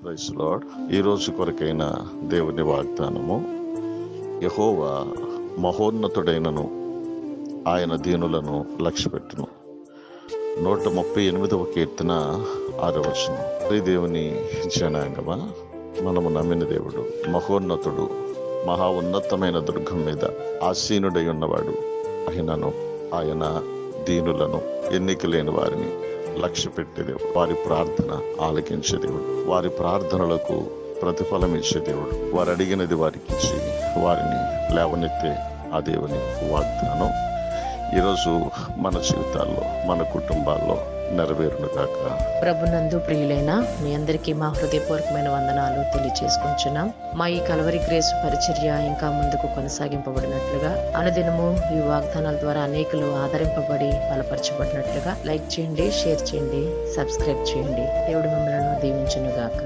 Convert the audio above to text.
Praise lord. ఈ రోజు కొరకైన దేవుని వాగ్దానము, యెహోవా మహోన్నతుడైనను ఆయన దీనులను లక్ష్యపెట్టును. 138వ కీర్తన 6వ వచనం. దేవుని జనాంగమా, మనము నమ్మిన దేవుడు మహోన్నతుడు, మహా ఉన్నతమైన దుర్గం మీద ఆసీనుడై ఉన్నవాడు. అయినను ఆయన దీనులను, ఎన్నిక లేని వారిని లక్ష్య పెట్టే దేవుడు. వారి ప్రార్థన ఆలకించే దేవుడు, వారి ప్రార్థనలకు ప్రతిఫలం ఇచ్చే దేవుడు. వారు అడిగినది వారికి ఇచ్చి వారిని లేవనెత్తే ఆ దేవుని వాగ్దానం ఈరోజు మన జీవితాల్లో, మన కుటుంబాల్లో నెరవేరును గాక. ప్రభునందు ప్రియులైన మీ అందరికీ మా హృదయపూర్వకమైన వందనాలు తెలియజేసుకుంటున్నాం. మా ఈ కల్వరి గ్రేస్ పరిచర్య ఇంకా ముందుకు కొనసాగింపబడినట్లుగా, అనుదినము ఈ వాగ్దానాల ద్వారా అనేకులు ఆదరింపబడి బలపరచబడినట్లుగా లైక్ చేయండి, షేర్ చేయండి, సబ్స్క్రైబ్ చేయండి. దేవుడు మిమ్మల్ని దీవించును గాక.